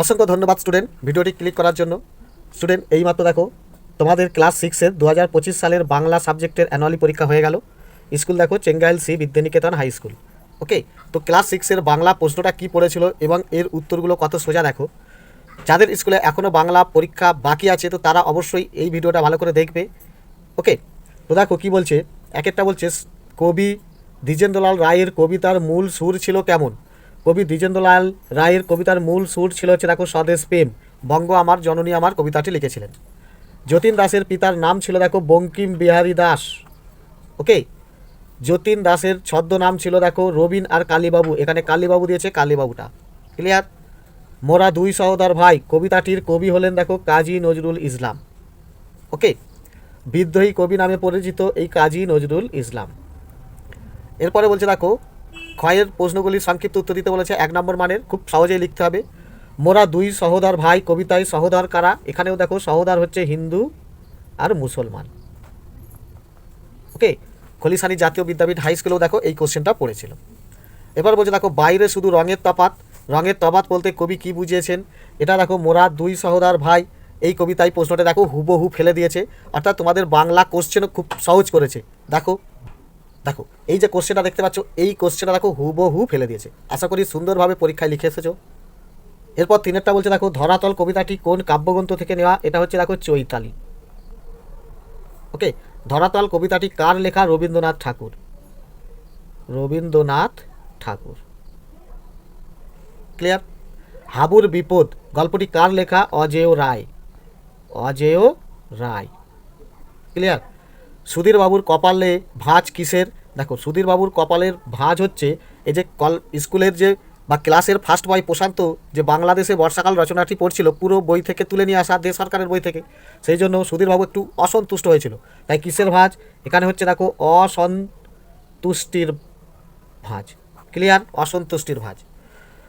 অসংখ্য ধন্যবাদ স্টুডেন্ট ভিডিওটি ক্লিক করার জন্য। স্টুডেন্ট এইমাত্র দেখো তোমাদের ক্লাস 6-এর 2025 সালের বাংলা সাবজেক্টের অ্যানুয়ালি পরীক্ষা হয়ে গেল। স্কুল দেখো Chengail C Vidyaniketan high school. ওকে, তো ক্লাস 6-এর বাংলা প্রশ্নটা কী পড়েছিল এবং এর উত্তরগুলো কত সোজা দেখো। যাদের স্কুলে এখনও বাংলা পরীক্ষা বাকি আছে তো তারা অবশ্যই এই ভিডিওটা ভালো করে দেখবে। ওকে, তো দেখো কী বলছে, এক একটা বলছে কবি দ্বিজেন্দ্রলাল রায়ের কবিতার মূল সুর ছিল কেমন। কবি দ্বিজেন্দ্রলাল রায়ের কবিতার মূল সুর ছিল হচ্ছে দেখো স্বদেশ প্রেম, বঙ্গ আমার জননী আমার কবিতাটি লিখেছিলেন। যতীন দাসের পিতার নাম ছিল দেখো বঙ্কিম বিহারী দাস। ওকে, যতীন দাসের ছদ্মনাম ছিল দেখো রবীন আর কালীবাবু, এখানে কালীবাবু দিয়েছে, কালীবাবুটা ক্লিয়ার। মোরা দুই সহোদর ভাই কবিতাটির কবি হলেন দেখো কাজী নজরুল ইসলাম। ওকে, বিদ্রোহী কবি নামে পরিচিত এই কাজী নজরুল ইসলাম। এরপরে বলছে দেখো ক্ষয়ের প্রশ্নগুলির সংক্ষিপ্ত উত্তর দিতে বলেছে 1 নম্বর মানের, খুব সহজেই লিখতে হবে। মোরা দুই সহোদর ভাই কবিতায় সহোদর কারা, এখানেও দেখো সহোদর হচ্ছে হিন্দু আর মুসলমান। ওকে, খলিশানি জাতীয় বিদ্যাপীঠ হাই স্কুলেও দেখো এই কোশ্চেনটা পড়েছিল। এবার বলছে দেখো বাইরে শুধু রঙের তফাৎ, রঙের তফাৎ বলতে কবি কি বুঝিয়েছেন। এটা দেখো মোরা দুই সহোদর ভাই এই কবিতায় প্রশ্নটা দেখো হুবহু ফেলে দিয়েছে, অর্থাৎ তোমাদের বাংলা কোশ্চেনও খুব সহজ করেছে। দেখো দেখো এই যে কোশ্চেনটা দেখতে পাচ্ছ, এই কোশ্চেনটা দেখো হুবহু ফেলে দিয়েছে। আশা করি সুন্দরভাবে পরীক্ষায় লিখে এসেছো। এরপর 3-এরটা বলছে দেখো ধরাতল কবিতাটি কোন কাব্যগ্রন্থ থেকে নেওয়া, এটা হচ্ছে দেখো চৈতালি। ওকে, ধরাতল কবিতাটি কার লেখা, রবীন্দ্রনাথ ঠাকুর। রবীন্দ্রনাথ ঠাকুর ক্লিয়ার। হাবুর বিপদ গল্পটি কার লেখা, অজেয় রায়। অজেয় রায় ক্লিয়ার। সুধীর বাবুর কপালে ভাঁজ কিসের, দেখো সুধীর বাবুর কপালের ভাঁজ হচ্ছে এই যে স্কুলের যে বা ক্লাসের ফার্স্ট বয় প্রশান্ত যে বাংলাদেশে বর্ষাকাল রচনাটি পড়ছিল পুরো বই থেকে তুলে নিয়ে আসা, দেশ সরকারের বই থেকে, সেই জন্য সুধীরবাবু একটু অসন্তুষ্ট হয়েছিল। তাই কিসের ভাঁজ, এখানে হচ্ছে দেখো অসন্তুষ্টির ভাঁজ। ক্লিয়ার, অসন্তুষ্টির ভাঁজ।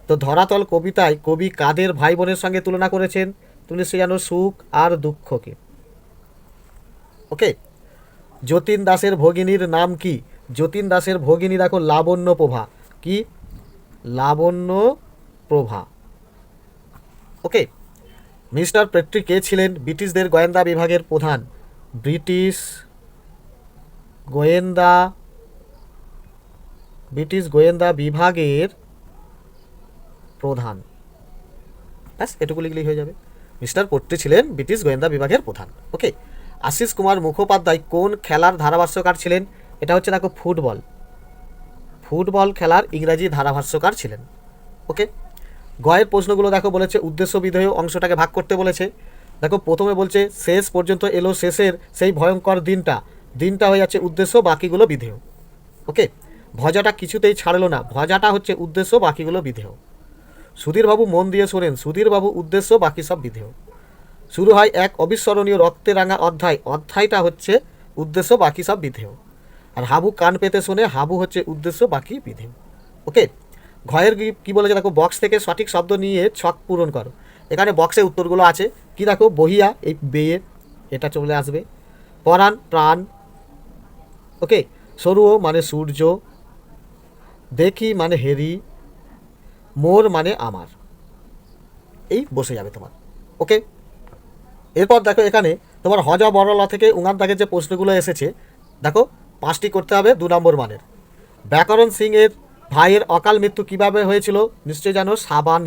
তো ধরাতল কবিতায় কবি কাদের ভাই বোনের সঙ্গে তুলনা করেছেন, তুমি নিশ্চয়ই জানো সুখ আর দুঃখকে। ওকে, যতীন দাসের ভগিনীর নাম কি, যতীন দাসের ভগিনী দেখো লাবণ্য প্রভা। কি, লাবণ্য প্রভা। ওকে, মিস্টার পেট্রি কে ছিলেন, ব্রিটিশদের গোয়েন্দা বিভাগের প্রধান। ব্রিটিশ গোয়েন্দা বিভাগের প্রধান। ব্যাস এটুকু লিখলেই হয়ে যাবে। মিস্টার পেট্রি ছিলেন ব্রিটিশ গোয়েন্দা বিভাগের প্রধান। ওকে, আশিস কুমার মুখোপাধ্যায় কোন খেলার ধারাভাষ্যকার ছিলেন, এটা হচ্ছে দেখো ফুটবল খেলার ইংরাজি ধারাভাষ্যকার ছিলেন। ওকে, গয়ের প্রশ্নগুলো দেখো বলেছে উদ্দেশ্য বিধেয় অংশটাকে ভাগ করতে বলেছে। দেখো প্রথমে বলছে শেষ পর্যন্ত এলো শেষের সেই ভয়ঙ্কর দিনটা হয়ে যাচ্ছে উদ্দেশ্য, বাকিগুলো বিধেয়। ওকে, ভজাটা কিছুতেই ছাড়লো না, ভজাটা হচ্ছে উদ্দেশ্য, বাকিগুলো বিধেয়। সুধীরবাবু মন দিয়ে শোনেন, সুধীরবাবু উদ্দেশ্য, বাকি সব বিধেয়। শুরু হয় এক অবিস্মরণীয় রক্তে রাঙা অধ্যায়টা হচ্ছে উদ্দেশ্য, বাকি সব বিধেয়। আর হাবু কান পেতে শোনে, হাবু হচ্ছে উদ্দেশ্য, বাকি বিধেয়। ওকে, ঘয়ের কি বলেছে দেখো বক্স থেকে সঠিক শব্দ নিয়ে ছক পূরণ করো। এখানে বক্সে উত্তরগুলো আছে কি দেখো, বহিয়া এই বেয়ে এটা চলে আসবে, পরাণ প্রাণ। ওকে, সরুও মানে সূর্য, দেখি মানে হেরি, মোর মানে আমার, এই বসে যাবে তোমার। ওকে, এরপর দেখো এখানে তোমার হজা বড়লা থেকে উঙান দাগের যে প্রশ্নগুলো এসেছে দেখো 5টি করতে হবে 2 নম্বর মানের। ব্যাকরণ সিং এর ভাইয়ের অকাল মৃত্যু কিভাবে হয়েছিল, নিশ্চয়ই জানো সাবান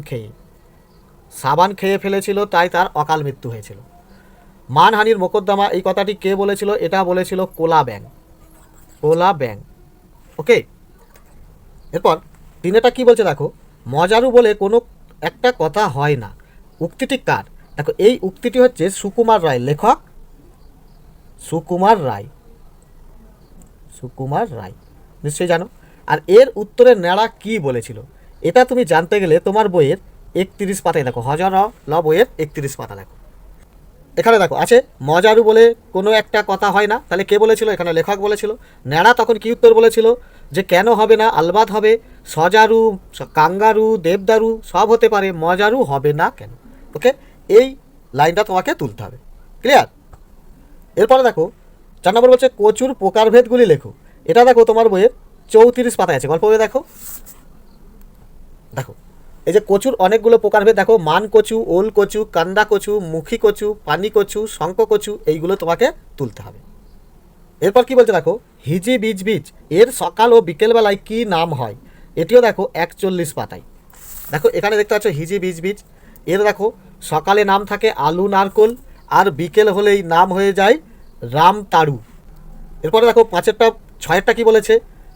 খেয়ে ফেলেছিল, তাই তার অকাল মৃত্যু হয়েছিল। মানহানির মোকদ্দমা এই কথাটি কে বলেছিল, এটা বলেছিল কোলা ব্যাং। ওকে, এরপর 3-টা কি বলছে দেখো মজারু বলে কোনো একটা কথা হয় না, উক্তিটি কার। দেখো এই উক্তিটি হচ্ছে সুকুমার রায়, লেখক সুকুমার রায় নিশ্চয়ই জানো। আর এর উত্তরে নেড়া কি বলেছিল, এটা তুমি জানতে গেলে তোমার বইয়ের 31 পাতায় দেখো, হজর ল বইয়ের 31 পাতা দেখো। এখানে দেখো আছে মজারু বলে কোনো একটা কথা হয় না, তাহলে কে বলেছিল, এখানে লেখক বলেছিল। নেড়া তখন কি উত্তর বলেছিল, যে কেন হবে না, আলবাত হবে, সজারু কাঙ্গারু দেবদারু সব হতে পারে, মজারু হবে না কেন। ওকে, এই লাইনটা তোমাকে তুলতে হবে। ক্লিয়ার। এরপরে দেখো 4 নম্বর বলছে কচুর প্রকারভেদগুলি লেখো। এটা দেখো তোমার বইয়ের 34 পাতায় আছে, গল্প বইয়ে দেখো। এই যে কচুর অনেকগুলো প্রকারভেদ দেখো, মান কচু, ওল কচু, কান্দা কচু, মুখী কচু, পানি কচু, শঙ্খ কচু, এইগুলো তোমাকে তুলতে হবে। এরপর কি বলছে দেখো, হিজি বীজ বীজ এর সকাল ও বিকেলবেলায় কি নাম হয়, এটিও দেখো 41 পাতায়। দেখো এখানে দেখতে পাচ্ছ হিজি বীজ বীজ, এর দেখো সকালে নাম থাকে আলু নারকোল, আর বিকেল হলেই নাম হয়ে যায় রাম তাড়ু। এরপরে দেখো 6টা কি বলেছে,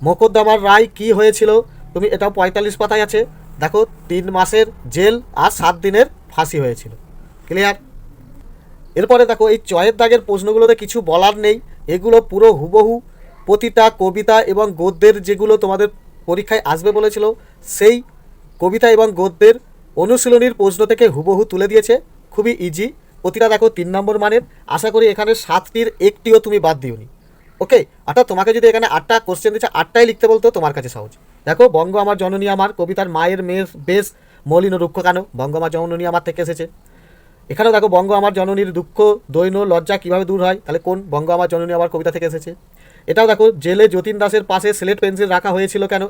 মোকদ্দমার রায় কি হয়েছিল, তুমি এটাও 45 পাতায় আছে। দেখো 3 মাসের জেল আর 7 দিনের ফাঁসি হয়েছিল। ক্লিয়ার? এরপরে দেখো এই চয়ের দাগের প্রশ্নগুলোতে কিছু বলার নেই, এগুলো পুরো হুবহু প্রতিটা কবিতা এবং গদ্যের যেগুলো তোমাদের পরীক্ষায় আসবে বলেছিল সেই কবিতা এবং গদ্যের অনুশীলনীর প্রশ্ন থেকে হুবহু তুলে দিয়েছে। খুবই ইজি, প্রতিটা দেখো 3 নম্বর মানের। আশা করি এখানে 7টির একটিও তুমি বাদ দিওনি। ওকে, অর্থাৎ তোমাকে যদি এখানে 8টা কোশ্চেন দিচ্ছে 8টাই লিখতে বলতো তোমার কাছে সহজ। দেখো বঙ্গ আমার জননী আমার কবিতার মায়ের মেয়ের বেশ মলিন রুক্ষ কেন, বঙ্গ আমার জননী আমার থেকে এসেছে। এখানেও দেখো বঙ্গ আমার জননীর দুঃখ দৈন্য লজ্জা কীভাবে দূর হয়, তাহলে কোন বঙ্গ আমার জননী আমার কবিতা থেকে এসেছে। এটাও দেখো জেলে যতীন দাসের পাশে স্লেট পেন্সিল রাখা হয়েছিল কেন,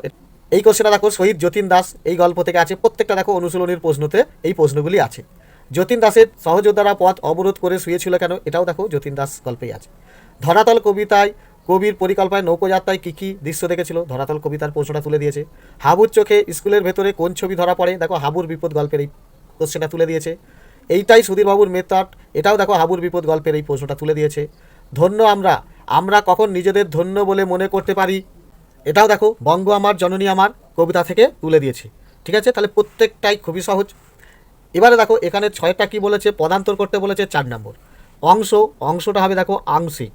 এই কোশ্চেনটা দেখো শহীদ যতীন দাস এই গল্প থেকে আছে। প্রত্যেকটা দেখো অনুশীলনীর প্রশ্নতে এই প্রশ্নগুলি আছে। যতীন দাসের সহযোদ্ধারা পথ অবরোধ করে শুয়েছিল কেন, এটাও দেখো যতীন দাস গল্পেই আছে। ধরাতল কবিতায় কবির পরিকল্পনায় নৌকোযাত্রায় কী কী দৃশ্য দেখেছিল, ধরাতল কবিতার প্রশ্নটা তুলে দিয়েছে। হাবুর চোখে স্কুলের ভেতরে কোন ছবি ধরা পড়ে, দেখো হাবুর বিপদ গল্পের এই কোশ্চেনটা তুলে দিয়েছে। এইটাই সুধীরবাবুর মেথড, এটাও দেখো হাবুর বিপদ গল্পের এই প্রশ্নটা তুলে দিয়েছে। ধন্য আমরা, আমরা কখন নিজেদের ধন্য বলে মনে করতে পারি, এটাও দেখো বঙ্গ আমার জননী আমার কবিতা থেকে তুলে দিয়েছি। ঠিক আছে, তাহলে প্রত্যেকটাই খুবই সহজ। এবারে দেখো এখানে 6টা কি বলেছে, পদান্তর করতে বলেছে 4 নম্বর। অংশটা হবে দেখো আংশিক।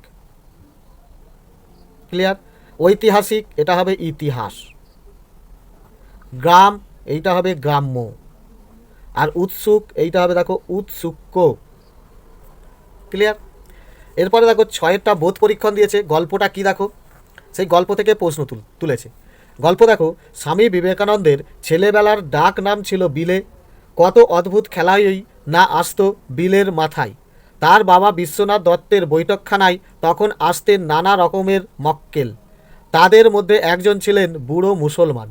ক্লিয়ার? ঐতিহাসিক এটা হবে ইতিহাস, গ্রাম এইটা হবে গ্রাম্য, আর উৎসুক এইটা হবে দেখো উৎসুক্য। ক্লিয়ার? এরপরে দেখো 6টা বোধ পরীক্ষণ দিয়েছে, গল্পটা কি দেখো, সেই গল্প থেকে প্রশ্ন তুলেছে। গল্প দেখো, স্বামী বিবেকানন্দের ছেলেবেলার ডাক নাম ছিল বিলে, কত অদ্ভুত খেলাই না আসতো বিলের মাথায়। তার বাবা বিশ্বনাথ দত্তের বৈঠকখানায় তখন আসতেন নানা রকমের মক্কেল, তাদের মধ্যে একজন ছিলেন বুড়ো মুসলমান।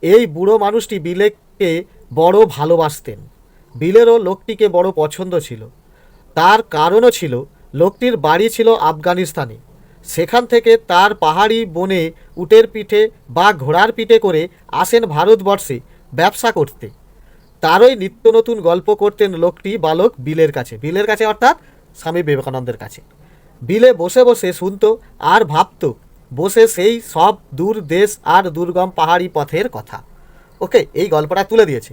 এই বুড়ো মানুষটি বিলেকে বড় ভালোবাসতেন, বিলেরও লোকটিকে বড় পছন্দ ছিল। তার কারণও ছিল লোকটির বাড়ি ছিল আফগানিস্তানে, সেখান থেকে তার পাহাড়ি বনে উটের পিঠে বা ঘোড়ার পিঠে করে আসেন ভারতবর্ষে ব্যবসা করতে। তারই নিত্য নতুন গল্প করতেন লোকটি বালক বিলের কাছে অর্থাৎ স্বামী বিবেকানন্দের কাছে। বিলে বসে বসে শুনতো আর ভাবতো বসে সেই সব দূর দেশ আর দুর্গম পাহাড়ি পথের কথা। ওকে, এই গল্পটা তুলে দিয়েছে।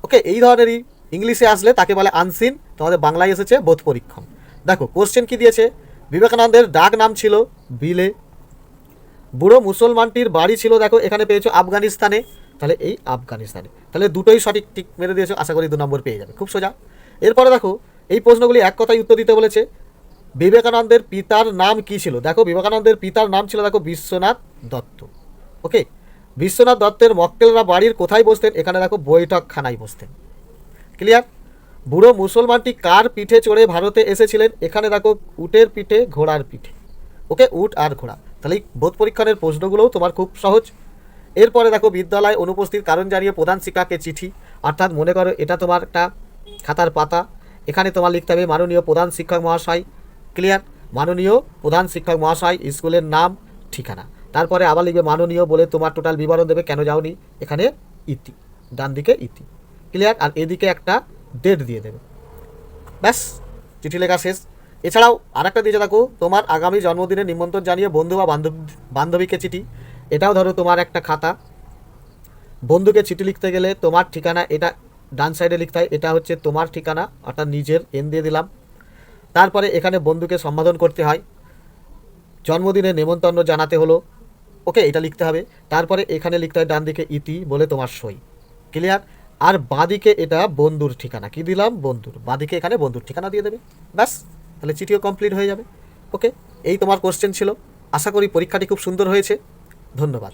ওকে, এই ধরনেরই ইংলিশে আসলে তাকে বলে আনসিন, তোমাদের বাংলায় এসেছে বোধ পরীক্ষণ। দেখো কোশ্চেন কি দিয়েছে, বিবেকানন্দের ডাক নাম ছিল বিলে, বুড়ো মুসলমানটির বাড়ি ছিল দেখো এখানে পেয়েছো আফগানিস্তানে, তাহলে এই আফগানিস্তানে, তাহলে দুটোই সঠিক টিক মেরে দিয়েছো, আশা করি 2 নম্বর পেয়ে যাবে, খুব সোজা। এরপরে দেখো এই প্রশ্নগুলি এক কথায় উত্তর দিতে বলেছে। বিবেকানন্দের পিতার নাম কি ছিল, দেখো বিবেকানন্দের পিতার নাম ছিল দেখো বিশ্বনাথ দত্ত। ওকে, বিশ্বনাথ দত্তের মক্কেলরা বাড়ির কোথায় বসতেন, এখানে দেখো বৈঠকখানায় বসতেন। ক্লিয়ার? বুড়ো মুসলমানটি কার পিঠে চড়ে ভারতে এসেছিলেন, এখানে দেখো উটের পিঠে ঘোড়ার পিঠে। ওকে, উট আর ঘোড়া, তাহলে বোধ পরীক্ষণের প্রশ্নগুলোও তোমার খুব সহজ। এরপরে দেখো বিদ্যালয়ে অনুপস্থিত কারণ জানিয়ে প্রধান শিক্ষককে চিঠি, অর্থাৎ মনে করো এটা তোমার একটা খাতার পাতা, এখানে তোমার লিখতে হবে মাননীয় প্রধান শিক্ষক মহাশয়। ক্লিয়ার? মাননীয় প্রধান শিক্ষক মহাশয়, স্কুলের নাম ঠিকানা, তারপরে আবার লিখবে মাননীয় বলে তোমার টোটাল বিবরণ দেবে কেন যাওনি, এখানে ইতি, ডান দিকে ইতি। ক্লিয়ার? আর এদিকে একটা ডেট দিয়ে দেবে, ব্যাস চিঠি লেখা শেষ। এছাড়াও আরেকটা দিয়েছে দেখো, তোমার আগামী জন্মদিনে নিমন্ত্রণ জানিয়ে বন্ধু বা বান্ধবীকে চিঠি, এটাও ধরো তোমার একটা খাতা। বন্ধুকে চিঠি লিখতে গেলে তোমার ঠিকানা এটা ডান সাইডে লিখতে হয়, এটা হচ্ছে তোমার ঠিকানা অর্থাৎ নিজের এন দিয়ে দিলাম। তারপরে এখানে বন্ধুকে সম্বোধন করতে হয়, জন্মদিনে নেমন্তন্ন জানাতে হলো, ওকে এটা লিখতে হবে। তারপরে এখানে লিখতে হয় ডান দিকে ইতি বলে তোমার সই। ক্লিয়ার? আর বাঁদিকে এটা বন্ধুর ঠিকানা, কি দিলাম বন্ধুর, বাঁদিকে এখানে বন্ধুর ঠিকানা দিয়ে দেবে, ব্যাস তাহলে চিঠিও কমপ্লিট হয়ে যাবে। ওকে, এই তোমার কোশ্চেন ছিল। আশা করি পরীক্ষাটি খুব সুন্দর হয়েছে। ধন্যবাদ।